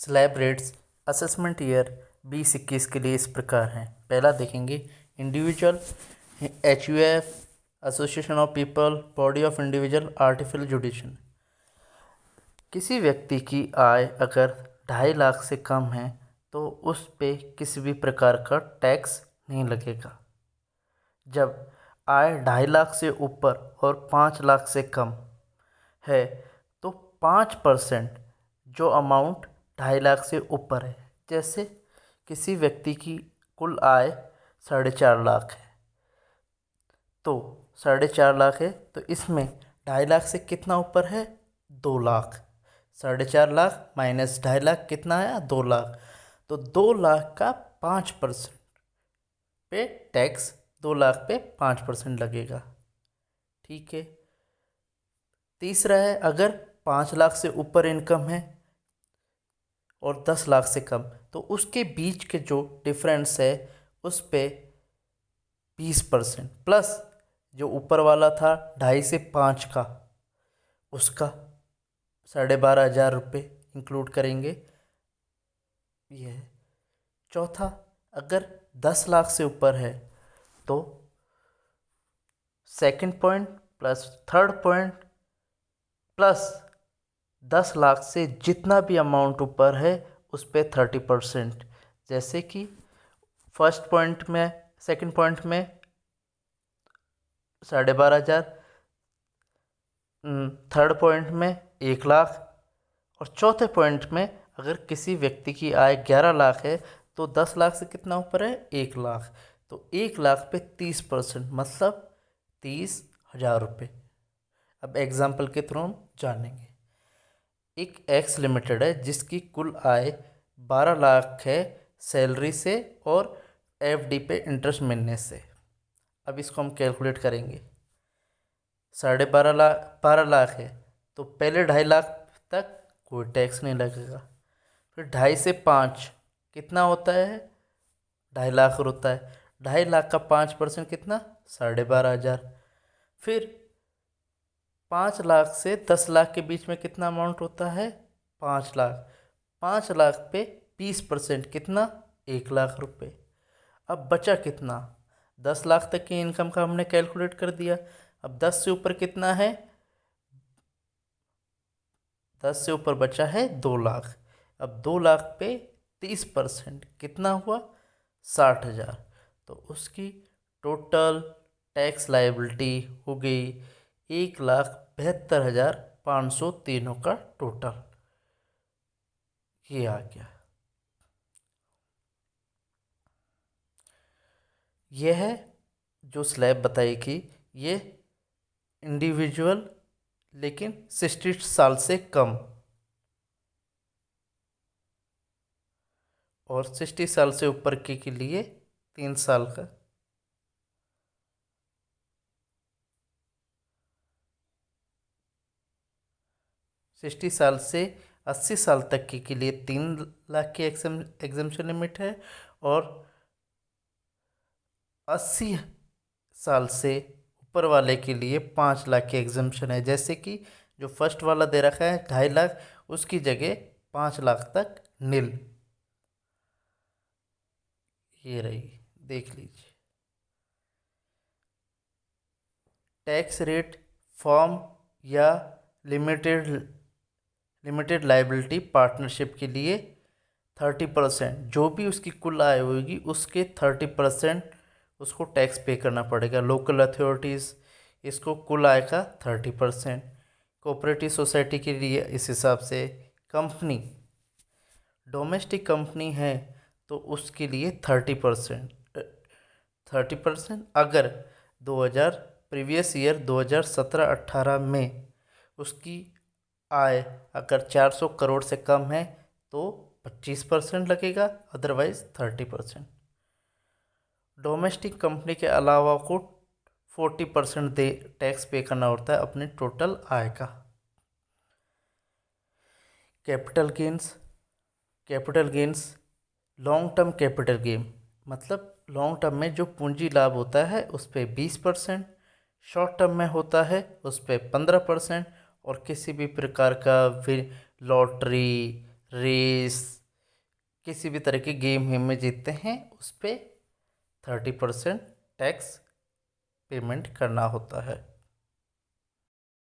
Slab rates assessment year 2021 के लिए इस प्रकार हैं। पहला देखेंगे individual, HUF association of people, body of individual, artificial judicial. किसी व्यक्ति की आय अगर 2.5 लाख से कम है तो उस पे किसी भी प्रकार का टैक्स नहीं लगेगा। जब आय 2.5 लाख से ऊपर और 5 लाख से कम है तो 5% जो अमाउंट 2.5 लाख से ऊपर है, जैसे किसी व्यक्ति की कुल आय 4.5 लाख है तो 4.5 लाख है तो इसमें 2.5 लाख से कितना ऊपर है, 2 लाख। 4.5 लाख माइनस 2.5 लाख कितना आया, 2 लाख। तो 2 लाख का 5% पे टैक्स 2 लाख पे 5% लगेगा। ठीक है। तीसरा है अगर 5 लाख से ऊपर इनकम है और 10 लाख से कम तो उसके बीच के जो डिफरेंस है उस पे 20% प्लस जो ऊपर वाला था 2.5 से 5 का उसका 12,500 रुपये इंक्लूड करेंगे। ये है। चौथा, अगर 10 लाख से ऊपर है तो second point plus third point plus 10 lakh से जितना भी अमाउंट ऊपर है उस पर 30%। जैसे कि फर्स्ट पॉइंट में, सेकंड पॉइंट में 12,500, थर्ड पॉइंट में 1 लाख और चौथे पॉइंट में अगर किसी व्यक्ति की आय 11 लाख है तो 10 लाख से कितना ऊपर है, 1 लाख। तो 1 लाख पे 30% मतलब 30,000 रुपये। अब एग्जाम्पल के थ्रू हम जानेंगे। एक एक्स लिमिटेड है जिसकी कुल आय 12 लाख है सैलरी से और FD पे इंटरेस्ट मिलने से। अब इसको हम कैलकुलेट करेंगे। 12.5 लाख है तो पहले 2.5 लाख तक कोई टैक्स नहीं लगेगा। फिर 2.5 से 5 कितना होता है, 2.5 लाख होता है। 2.5 लाख का 5% कितना, 12,500। फिर 5 लाख से 10 लाख के बीच में कितना अमाउंट होता है, 5 लाख। 5 लाख पे 20% कितना, 1 लाख रुपए। अब बचा कितना, 10 लाख तक की इनकम का हमने कैलकुलेट कर दिया। अब 10 से ऊपर कितना है, 10 से ऊपर बचा है 2 लाख। अब 2 लाख पे 30% कितना हुआ, 60,000। तो उसकी टोटल टैक्स लायबिलिटी हो गई 1,72,500 तीनों का टोटल। ये आ गया। यह है जो स्लैब बताई कि ये इंडिविजुअल लेकिन 60 साल से कम और 60 साल से ऊपर के लिए 3 साल का। सिक्सटी साल से 80 साल तक के लिए 3 लाख की एग्जम्पशन लिमिट है और 80 साल से ऊपर वाले के लिए 5 लाख की एग्जम्पशन है। जैसे कि जो फर्स्ट वाला दे रखा है 2.5 लाख, उसकी जगह 5 लाख तक नील। ये रही, देख लीजिए। टैक्स रेट फॉर्म या लिमिटेड लायबिलिटी पार्टनरशिप के लिए 30%, जो भी उसकी कुल आय होगी उसके 30% उसको टैक्स पे करना पड़ेगा। लोकल अथॉरिटीज़ इसको कुल आय का 30%, कोऑपरेटिव सोसाइटी के लिए इस हिसाब से, कंपनी डोमेस्टिक कंपनी है तो उसके लिए 30%। अगर 2000 प्रीवियस ईयर 2017-18 में उसकी आय अगर 400 करोड़ से कम है तो 25% लगेगा, अदरवाइज 30%। डोमेस्टिक कंपनी के अलावा को 40% दे टैक्स पे करना होता है अपने टोटल आय का। Capital gains long term capital gain मतलब लॉन्ग टर्म में जो पूंजी लाभ होता है उस पर 20%, शॉर्ट टर्म में होता है उस पर 15%। और किसी भी प्रकार का लॉटरी, रेस, किसी भी तरह की गेम में जीतते हैं उस पर 30% टैक्स पेमेंट करना होता है।